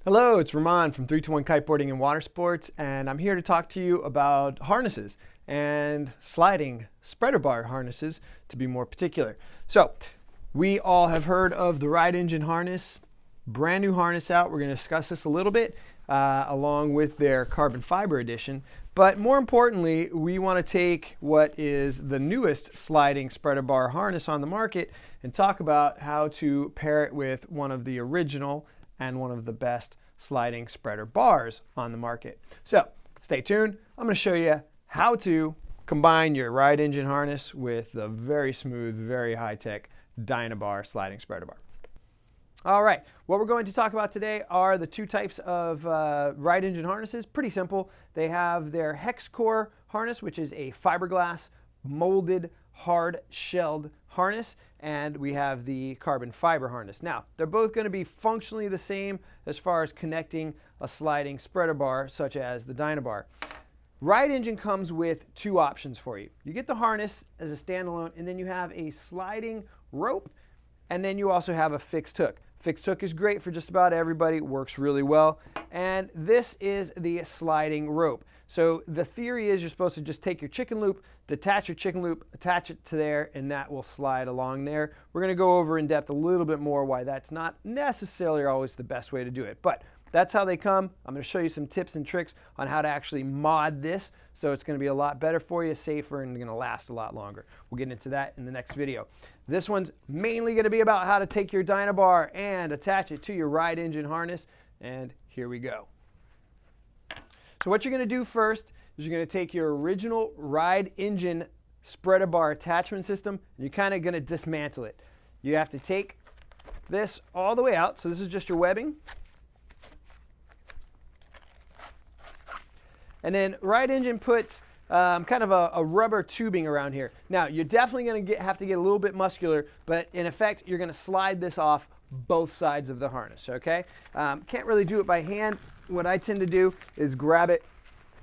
Hello, it's Ramon from 321 Kiteboarding and Water Sports, and I'm here to talk to you about harnesses and sliding spreader bar harnesses, to be more particular. So, we all have heard of the Ride Engine harness, brand new harness out. We're going to discuss this a little bit along with their carbon fiber edition. But more importantly, we want to take what is the newest sliding spreader bar harness on the market and talk about how to pair it with one of the original and one of the best sliding spreader bars on the market. So stay tuned. I'm going to show you how to combine your Ride Engine harness with the very smooth, very high-tech Dynabar Sliding Spreader Bar. All right, what we're going to talk about today are the two types of Ride Engine harnesses. Pretty simple. They have their hex core harness, which is a fiberglass molded hard shelled harness, and we have the carbon fiber harness. Now, they're both going to be functionally the same as far as connecting a sliding spreader bar such as the Dynabar. Ride Engine comes with two options for you. You get the harness as a standalone, and then you have a sliding rope, and then you also have a fixed hook. Fixed hook is great for just about everybody, works really well. And this is the sliding rope. So the theory is you're supposed to just take your chicken loop, detach your chicken loop, attach it to there, and that will slide along there. We're going to go over in depth a little bit more why that's not necessarily always the best way to do it. But that's how they come. I'm going to show you some tips and tricks on how to actually mod this, so it's going to be a lot better for you, safer, and going to last a lot longer. We'll get into that in the next video. This one's mainly going to be about how to take your Dynabar and attach it to your Ride Engine harness, and here we go. So what you're going to do first is you're going to take your original Ride Engine spreader bar attachment system, and you're kind of going to dismantle it. You have to take this all the way out, so this is just your webbing. And then Ride Engine puts kind of a rubber tubing around here. Now, you're definitely going to have to get a little bit muscular, but in effect, you're going to slide this off both sides of the harness, okay? Can't really do it by hand. What I tend to do is grab it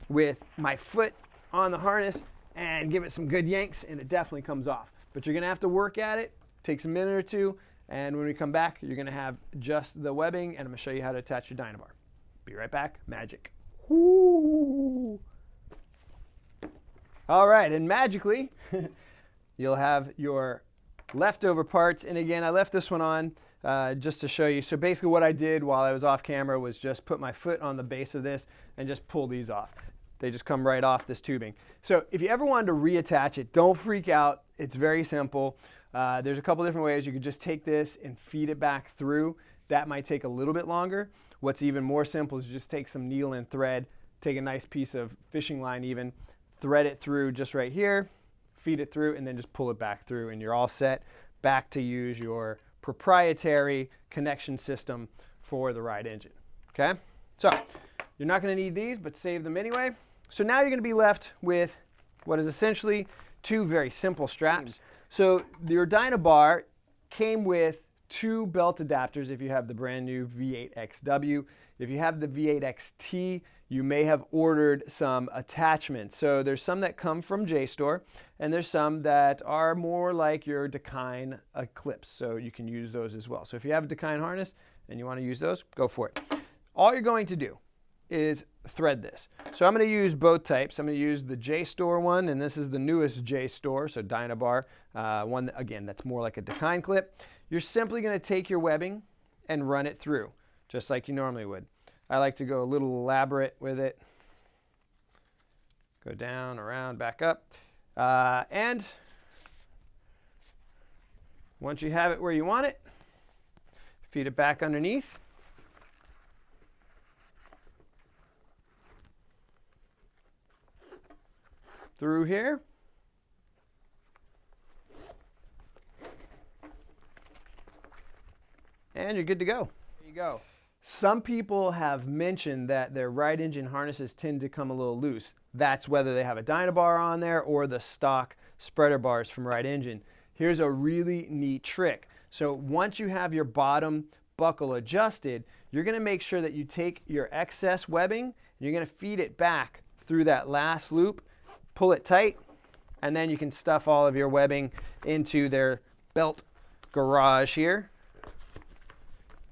with my foot on the harness and give it some good yanks, and it definitely comes off. But you're going to have to work at it. Takes a minute or two, and when we come back, you're going to have just the webbing, and I'm going to show you how to attach your Dynabar. Be right back. Magic. Ooh. All right, and magically, you'll have your leftover parts. And again, I left this one on just to show you. So basically what I did while I was off camera was just put my foot on the base of this and just pull these off. They just come right off this tubing. So if you ever wanted to reattach it, don't freak out. It's very simple. There's a couple different ways. You could just take this and feed it back through. That might take a little bit longer. What's even more simple is just take some needle and thread, take a nice piece of fishing line even, thread it through just right here, feed it through, and then just pull it back through, and you're all set back to use your proprietary connection system for the Ride Engine. Okay? So you're not going to need these, but save them anyway. So now you're going to be left with what is essentially two very simple straps. So your Dynabar came with two belt adapters if you have the brand new V8XW. If you have the V8XT, you may have ordered some attachments. So there's some that come from JSTOR, and there's some that are more like your Dakine Eclipse, so you can use those as well. So if you have a Dakine harness and you want to use those, go for it. All you're going to do is thread this. So I'm going to use both types. I'm going to use the JSTOR one, and this is the newest JSTOR, so Dynabar, one that, again, that's more like a Dakine clip. You're simply going to take your webbing and run it through, just like you normally would. I like to go a little elaborate with it. Go down, around, back up. And once you have it where you want it, feed it back underneath. Through here. And you're good to go. There you go. Some people have mentioned that their Ride Engine harnesses tend to come a little loose. That's whether they have a Dynabar on there or the stock spreader bars from Ride Engine. Here's a really neat trick. So once you have your bottom buckle adjusted, you're going to make sure that you take your excess webbing and you're going to feed it back through that last loop, pull it tight, and then you can stuff all of your webbing into their belt garage here.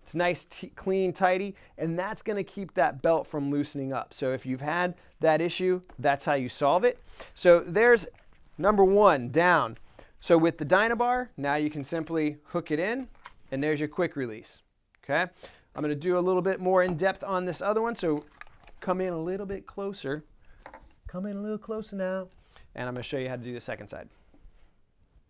It's nice, clean, tidy, and that's going to keep that belt from loosening up. So if you've had that issue, that's how you solve it. So there's number one down. So with the Dynabar, now you can simply hook it in, and there's your quick release. Okay? I'm going to do a little bit more in depth on this other one, so come in a little bit closer. Come in a little closer now, and I'm going to show you how to do the second side.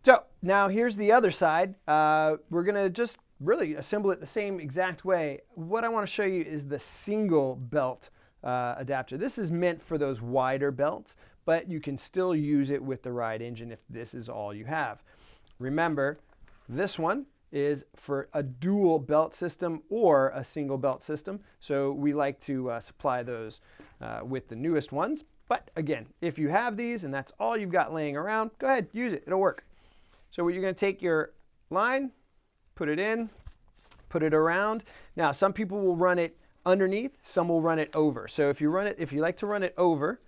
So now here's the other side. We're going to just really assemble it the same exact way. What I want to show you is the single belt adapter. This is meant for those wider belts, but you can still use it with the ride engine if this is all you have. Remember, this one is for a dual belt system or a single belt system. So we like to supply those with the newest ones. But again, if you have these and that's all you've got laying around, go ahead, use it, it'll work. So you're going to take your line, put it in, put it around. Now, some people will run it underneath, some will run it over. So if you like to run it over,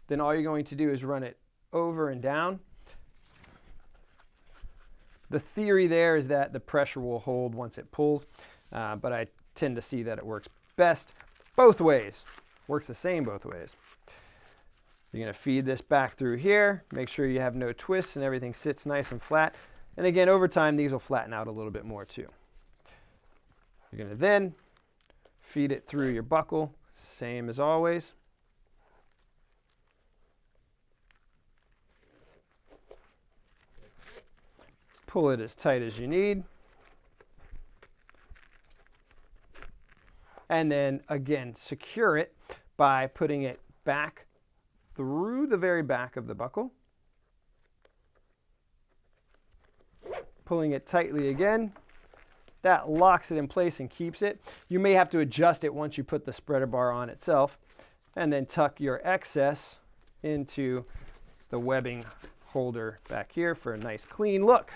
then all you're going to do is run it over and down. The theory there is that the pressure will hold once it pulls, but I tend to see that it works best both ways. Works the same both ways. You're going to feed this back through here. Make sure you have no twists and everything sits nice and flat. And again, over time, these will flatten out a little bit more too. You're going to then feed it through your buckle, same as always. Pull it as tight as you need. And then again, secure it by putting it back through the very back of the buckle. Pulling it tightly again. That locks it in place and keeps it. You may have to adjust it once you put the spreader bar on itself. And then tuck your excess into the webbing holder back here for a nice clean look.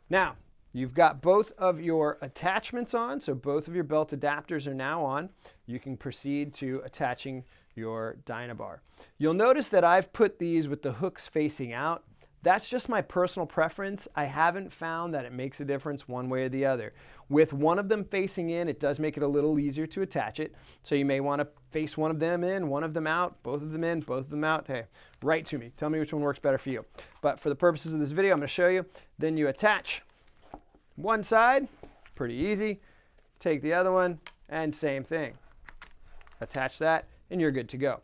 Now, you've got both of your attachments on, so both of your belt adapters are now on. You can proceed to attaching your Dynabar. You'll notice that I've put these with the hooks facing out. That's just my personal preference. I haven't found that it makes a difference one way or the other. With one of them facing in, it does make it a little easier to attach it. So you may want to face one of them in, one of them out, both of them in, both of them out. Hey, write to me. Tell me which one works better for you. But for the purposes of this video, I'm going to show you. Then you attach one side, pretty easy. Take the other one, and same thing. Attach that, and you're good to go.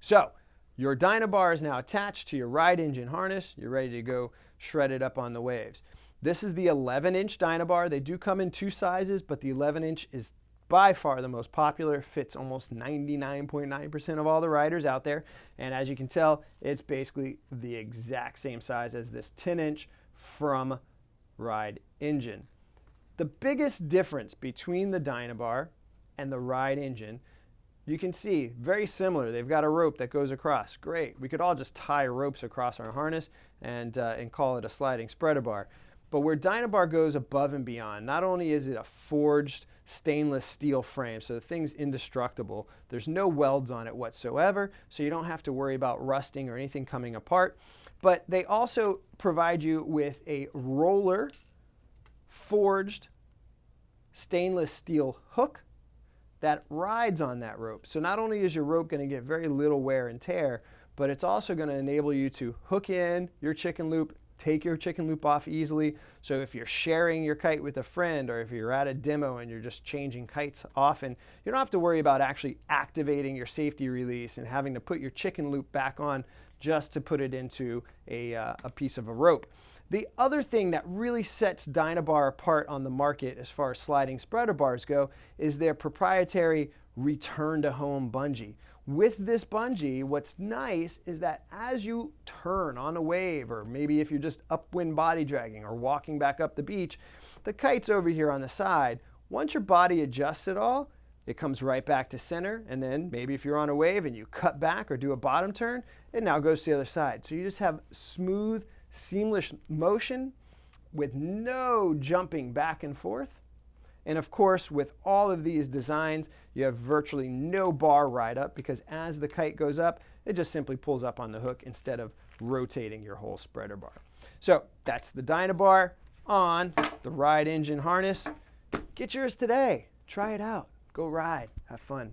So your Dynabar is now attached to your ride engine harness. You're ready to go shred it up on the waves. This is the 11-inch Dynabar. They do come in two sizes, but the 11-inch is by far the most popular. Fits almost 99.9% of all the riders out there. And as you can tell, it's basically the exact same size as this 10-inch from ride engine. The biggest difference between the Dynabar and the ride engine, you can see, very similar. They've got a rope that goes across. Great. We could all just tie ropes across our harness and call it a sliding spreader bar. But where Dynabar goes above and beyond, not only is it a forged stainless steel frame, so the thing's indestructible. There's no welds on it whatsoever, so you don't have to worry about rusting or anything coming apart. But they also provide you with a roller forged stainless steel hook that rides on that rope. So not only is your rope going to get very little wear and tear, but it's also going to enable you to hook in your chicken loop, take your chicken loop off easily. So if you're sharing your kite with a friend, or if you're at a demo and you're just changing kites often, you don't have to worry about actually activating your safety release and having to put your chicken loop back on just to put it into a piece of a rope. The other thing that really sets Dynabar apart on the market as far as sliding spreader bars go is their proprietary return to home bungee. With this bungee, what's nice is that as you turn on a wave, or maybe if you're just upwind body dragging or walking back up the beach, the kite's over here on the side. Once your body adjusts it all, it comes right back to center, and then maybe if you're on a wave and you cut back or do a bottom turn, it now goes to the other side. So you just have smooth, seamless motion with no jumping back and forth. And of course, with all of these designs, you have virtually no bar ride up, because as the kite goes up, it just simply pulls up on the hook instead of rotating your whole spreader bar. So that's the Dynabar on the ride engine harness. Get yours today. Try it out. Go ride. Have fun.